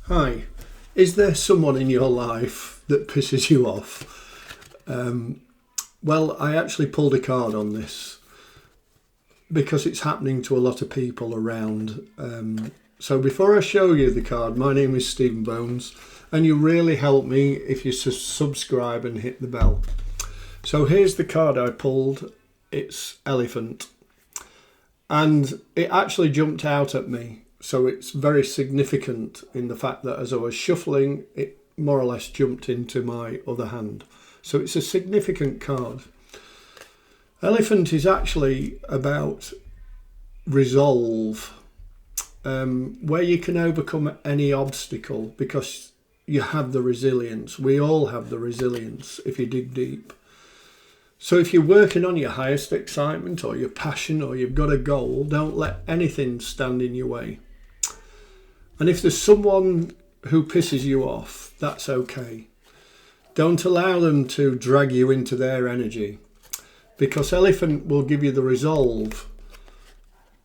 Hi, is there someone in your life that pisses you off? Well, I actually pulled a card on this because it's happening to a lot of people around. So before I show you the card, my name is Stephen Bones, and you really help me if you subscribe and hit the bell. So here's the card I pulled. It's Elephant. And it actually jumped out at me. So it's very significant in the fact that as I was shuffling, it more or less jumped into my other hand. So it's a significant card. Elephant is actually about resolve, where you can overcome any obstacle because you have the resilience. We all have the resilience if you dig deep. So if you're working on your highest excitement or your passion or you've got a goal, don't let anything stand in your way. And if there's someone who pisses you off, that's okay. Don't allow them to drag you into their energy, because Elephant will give you the resolve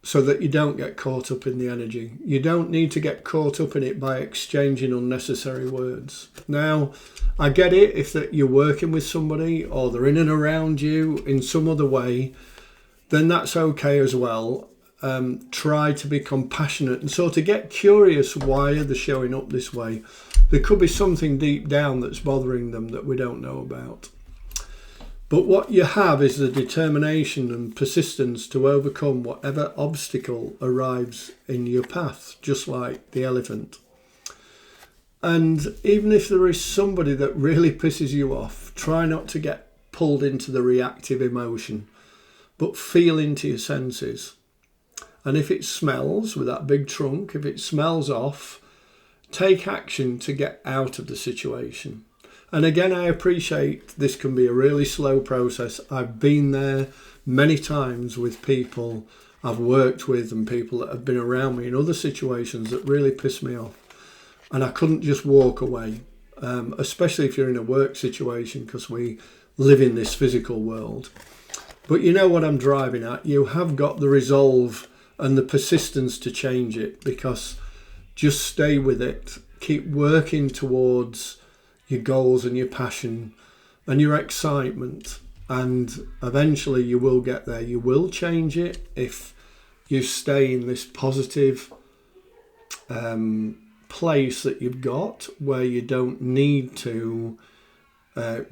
so that you don't get caught up in the energy. You don't need to get caught up in it by exchanging unnecessary words. Now, I get it if that you're working with somebody or they're in and around you in some other way, then that's okay as well. Try to be compassionate and sort of get curious why are they showing up this way. There could be something deep down that's bothering them that we don't know about. But what you have is the determination and persistence to overcome whatever obstacle arrives in your path, just like the elephant. And even if there is somebody that really pisses you off, try not to get pulled into the reactive emotion, but feel into your senses. And if it smells with that big trunk, if it smells off, take action to get out of the situation. And again, I appreciate this can be a really slow process. I've been there many times with people I've worked with and people that have been around me in other situations that really piss me off. And I couldn't just walk away, especially if you're in a work situation, because we live in this physical world. But you know what I'm driving at. You have got the resolve and the persistence to change it, because just stay with it. Keep working towards your goals and your passion and your excitement, and eventually you will get there. You will change it if you stay in this positive place that you've got, where you don't need to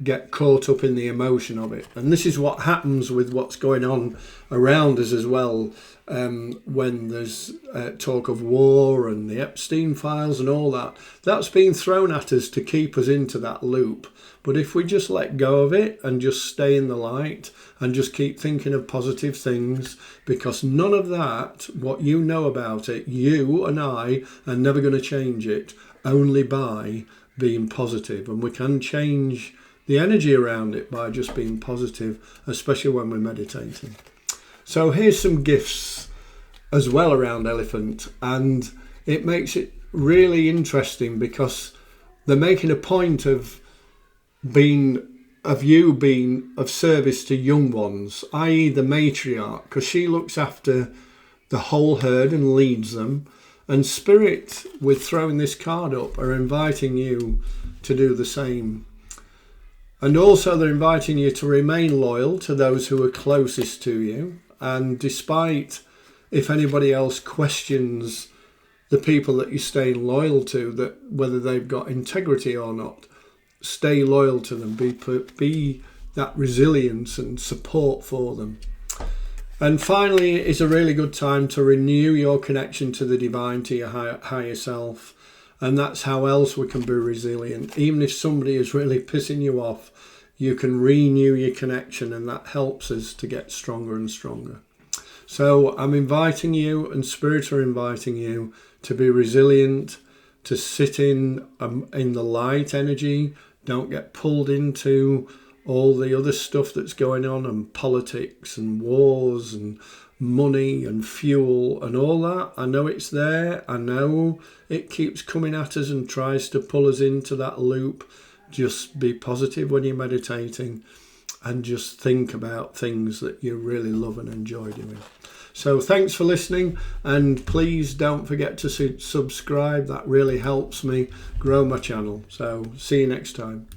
get caught up in the emotion of it. And this is what happens with what's going on around us as well, when there's talk of war and the Epstein files and all that. That's being thrown at us to keep us into that loop. But if we just let go of it and just stay in the light and just keep thinking of positive things, because none of that, what you know about it, you and I are never going to change it, only by being positive. And we can change the energy around it by just being positive, especially when we're meditating. So here's some gifts as well around Elephant, and it makes it really interesting because they're making a point of you being of service to young ones, i.e. the matriarch, because she looks after the whole herd and leads them. And Spirit, with throwing this card up, are inviting you to do the same. And also they're inviting you to remain loyal to those who are closest to you. And despite if anybody else questions the people that you're staying loyal to, that whether they've got integrity or not, stay loyal to them. Be that resilience and support for them. And finally, it's a really good time to renew your connection to the divine, to your higher self. And that's how else we can be resilient. Even if somebody is really pissing you off, you can renew your connection, and that helps us to get stronger and stronger. So I'm inviting you, and Spirit are inviting you, to be resilient, to sit in the light energy. Don't get pulled into all the other stuff that's going on, and politics and wars and money and fuel and all that. I know it's there. I know it keeps coming at us and tries to pull us into that loop. Just be positive when you're meditating and just think about things that you really love and enjoy doing. So thanks for listening, and please don't forget to subscribe. That really helps me grow my channel. So see you next time.